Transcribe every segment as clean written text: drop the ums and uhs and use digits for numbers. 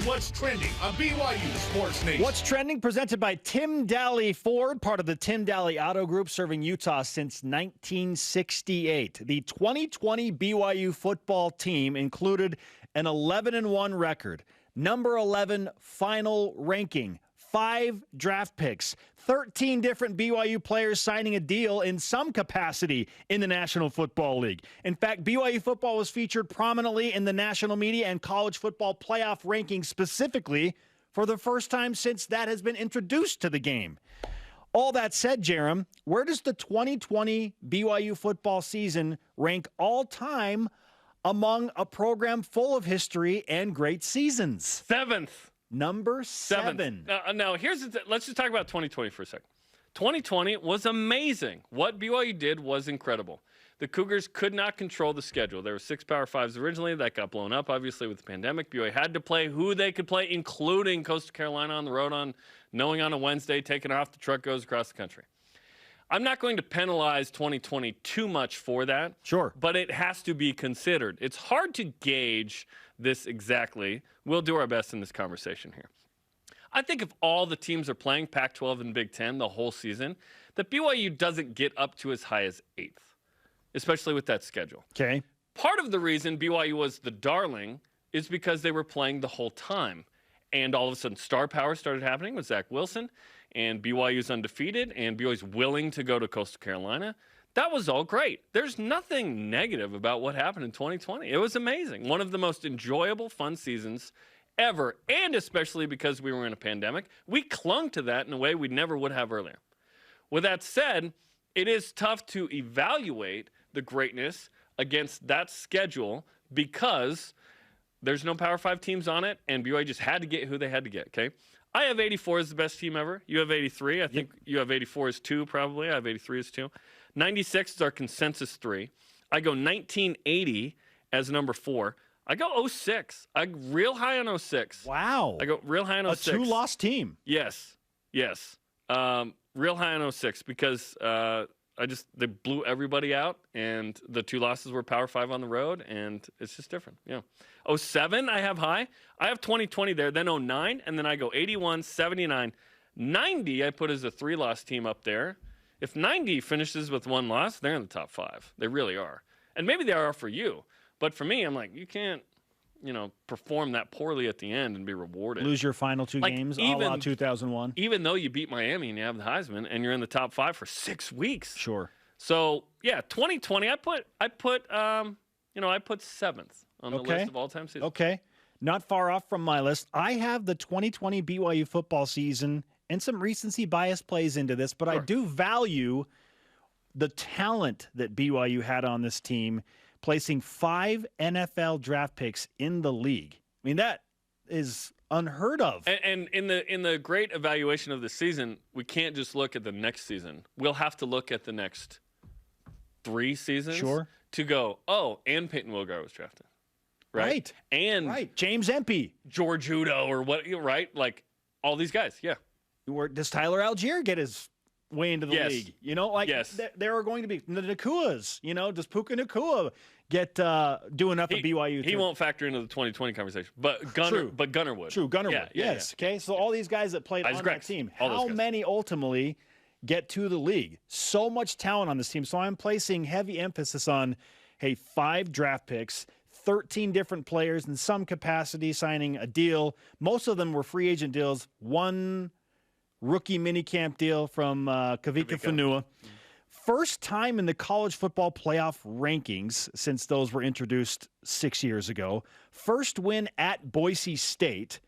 what's trending on BYU Sports Nation. What's trending? Presented by Tim Daly Ford, part of the Tim Daly Auto Group, serving Utah since 1968. The 2020 BYU football team included an 11-1 record, number 11 final ranking, 5 draft picks, 13 different BYU players signing a deal in some capacity in the National Football League. In fact, BYU football was featured prominently in the national media and college football playoff rankings specifically for the first time since that has been introduced to the game. All that said, Jerem, where does the 2020 BYU football season rank all time among a program full of history and great seasons? 7th. Number 7. Now let's just talk about 2020 for a second. 2020 was amazing. What BYU did was incredible. The Cougars could not control the schedule. There were 6 Power 5s originally. That got blown up, obviously, with the pandemic. BYU had to play who they could play, including Coastal Carolina on the road knowing on a Wednesday, taking off, the truck goes across the country. I'm not going to penalize 2020 too much for that. Sure. But it has to be considered. It's hard to gauge this exactly. We'll do our best in this conversation here. I think if all the teams are playing Pac-12 and Big Ten the whole season, that BYU doesn't get up to as high as 8th, especially with that schedule. Okay. Part of the reason BYU was the darling is because they were playing the whole time. And all of a sudden, star power started happening with Zach Wilson, and BYU's undefeated, and BYU's willing to go to Coastal Carolina. That was all great. There's nothing negative about what happened in 2020. It was amazing. One of the most enjoyable, fun seasons ever, and especially because we were in a pandemic. We clung to that in a way we never would have earlier. With that said, it is tough to evaluate the greatness against that schedule because there's no Power 5 teams on it, and BYU just had to get who they had to get, okay? I have 84 as the best team ever. You have 83. I think you have 84 as 2, probably. I have 83 as 2. 96 is our consensus 3. I go 1980 as number 4. I go 06. I go real high on 06. Wow. I go real high on 06. A 2-loss team. Yes. Real high on 06 because they blew everybody out, and the 2 losses were Power 5 on the road, and it's just different. Yeah. 07 I have high. I have 2020 there, then 09, and then I go 81, 79. 90 I put as a 3-loss team up there. If 90 finishes with 1 loss, they're in the top 5. They really are. And maybe they are for you. But for me, I'm like, you can't, perform that poorly at the end and be rewarded. Lose your final 2 games, a la 2001. Even though you beat Miami and you have the Heisman and you're in the top 5 for 6 weeks. Sure. So, yeah, 2020, I put 7th on the list of all-time seasons. Okay. Not far off from my list. I have the 2020 BYU football season, and some recency bias plays into this, but sure. I do value the talent that BYU had on this team, placing 5 NFL draft picks in the league. I mean, that is unheard of. And in the great evaluation of the season, we can't just look at the next season. We'll have to look at the next 3 seasons to go, and Peyton Wilgar was drafted. Right. And James Empey. George Udo or what, right? Like all these guys, yeah. Does Tyler Algier get his way into the league? There are going to be the Nakuas. Does Puka Nakua get do enough at BYU? He won't factor into the 2020 conversation, but Gunnar would. True, Gunnar would. Yes. Okay, so all these guys that played on that team, how many ultimately get to the league? So much talent on this team. So I'm placing heavy emphasis on, 5 draft picks, 13 different players in some capacity signing a deal. Most of them were free agent deals. 1 rookie minicamp deal from Kavika Fanua. First time in the college football playoff rankings since those were introduced 6 years ago. First win at Boise State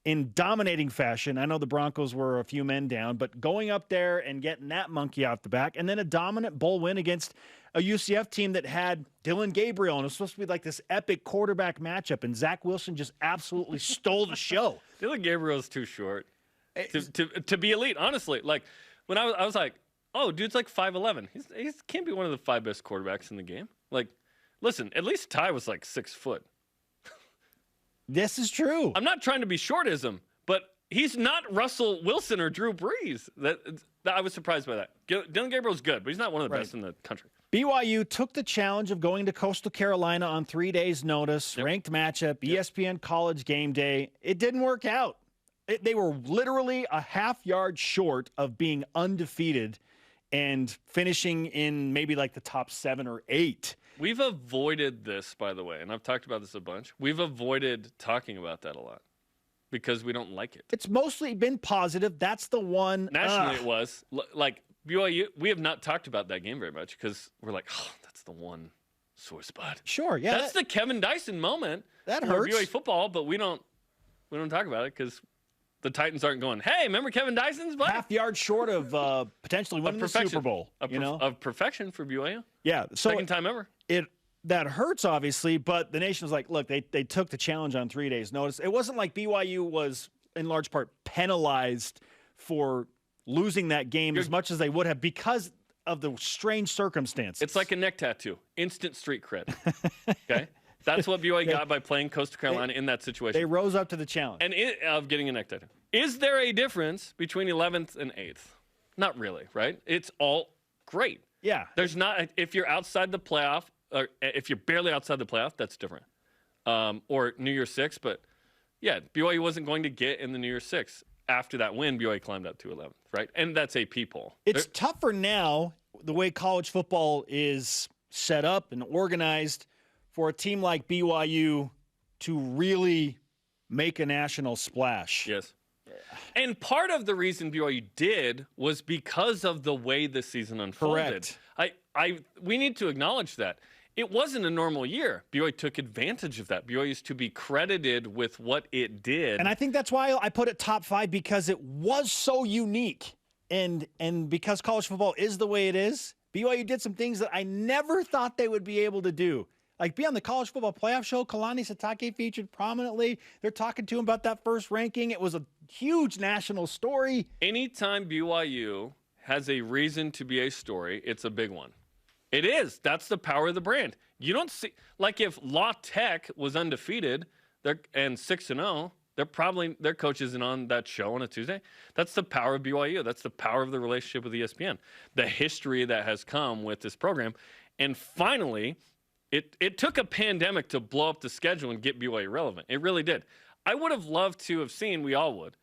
in dominating fashion. I know the Broncos were a few men down, but going up there and getting that monkey out the back, and then a dominant bowl win against a UCF team that had Dylan Gabriel, and it was supposed to be like this epic quarterback matchup, and Zach Wilson just absolutely stole the show. Dylan Gabriel's too short to be elite, honestly. Like, when I was like, dude's like 5'11". He can't be one of the 5 best quarterbacks in the game. Like, listen, at least Ty was like 6 foot. This is true. I'm not trying to be shortism, but he's not Russell Wilson or Drew Brees. That I was surprised by that. Dylan Gabriel's good, but he's not one of the best in the country. BYU took the challenge of going to Coastal Carolina on 3 days' notice, ranked matchup, ESPN College Game Day. It didn't work out. They were literally a half-yard short of being undefeated and finishing in maybe like the top 7 or 8. We've avoided this, by the way, and I've talked about this a bunch. We've avoided talking about that a lot because we don't like it. It's mostly been positive. That's the one. Nationally, it was. Like, BYU, we have not talked about that game very much because we're like, oh, that's the one sore spot. Sure, yeah. That's the Kevin Dyson moment. That hurts. BYU football, but we don't talk about it because the Titans aren't going, hey, remember Kevin Dyson's butt? Half yard short of potentially winning the Super Bowl. Of perfection for BYU. Yeah. So second time ever. That hurts, obviously, but the nation was like, look, they took the challenge on 3 days' notice. It wasn't like BYU was, in large part, penalized for losing that game as much as they would have because of the strange circumstances. It's like a neck tattoo. Instant street cred. Okay? That's what BYU got by playing Coastal Carolina in that situation. They rose up to the challenge. And of getting a neck tattoo. Is there a difference between 11th and 8th? Not really, right? It's all great. Yeah. There's not, if you're outside the playoff, or if you're barely outside the playoff, that's different. Or New Year's Six, but yeah, BYU wasn't going to get in the New Year's Six. After that win, BYU climbed up to 11th, right? And that's AP poll. It's tougher now, the way college football is set up and organized, for a team like BYU to really make a national splash. Yes. And part of the reason BYU did was because of the way the season unfolded. Correct. We need to acknowledge that. It wasn't a normal year. BYU took advantage of that. BYU is to be credited with what it did. And I think that's why I put it top 5, because it was so unique. And because college football is the way it is, BYU did some things that I never thought they would be able to do. Like be on the college football playoff show. Kalani Sitake featured prominently. They're talking to him about that first ranking. It was a huge national story. Anytime BYU has a reason to be a story, it's a big one. It is. That's the power of the brand. You don't see, like if La Tech was undefeated and 6-0, their coach isn't on that show on a Tuesday. That's the power of BYU. That's the power of the relationship with ESPN, the history that has come with this program. And finally, it took a pandemic to blow up the schedule and get BYU relevant. It really did. I would have loved to have seen, we all would,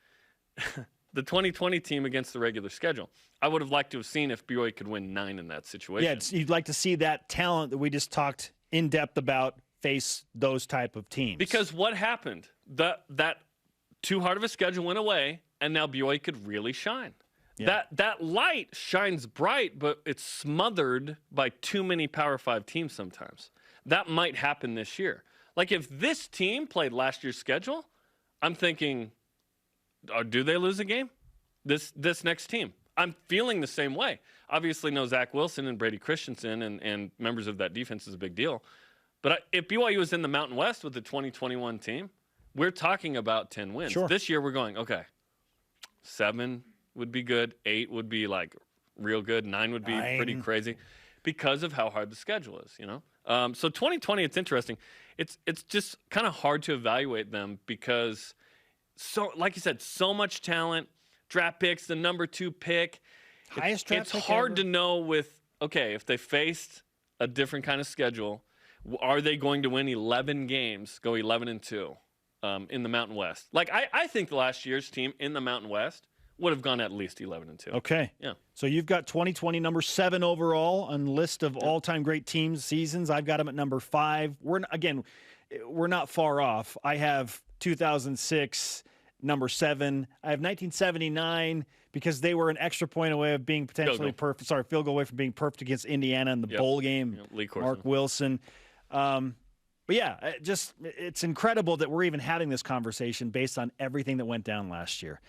the 2020 team against the regular schedule. I would have liked to have seen if BYU could win 9 in that situation. Yeah, you'd like to see that talent that we just talked in depth about face those type of teams. Because what happened? That too hard of a schedule went away, and now BYU could really shine. Yeah. That light shines bright, but it's smothered by too many Power 5 teams sometimes. That might happen this year. Like if this team played last year's schedule, I'm thinking, do they lose a game? This next team. I'm feeling the same way. Obviously, no Zach Wilson and Brady Christensen and members of that defense is a big deal. But if BYU was in the Mountain West with the 2021 team, we're talking about 10 wins. Sure. This year, we're going, okay, 7 would be good. 8 would be like real good. 9 would be pretty crazy because of how hard the schedule is, you know? So 2020, it's interesting. It's just kind of hard to evaluate them because, like you said, so much talent, draft picks, the number 2 pick. Highest draft pick It's hard ever. to know if they faced a different kind of schedule, are they going to win 11 games, go 11-2 in the Mountain West? Like, I think last year's team in the Mountain West would have gone at least 11-2. Okay. Yeah. So you've got 2020 number 7 overall on the list of all-time great teams seasons. I've got them at number 5. We're not far off. I have 2006 number 7. I have 1979 because they were an extra point away of being potentially perfect. Sorry, field goal away from being perfect against Indiana in the bowl game. Lee Corson. Mark Wilson. But yeah, it's incredible that we're even having this conversation based on everything that went down last year.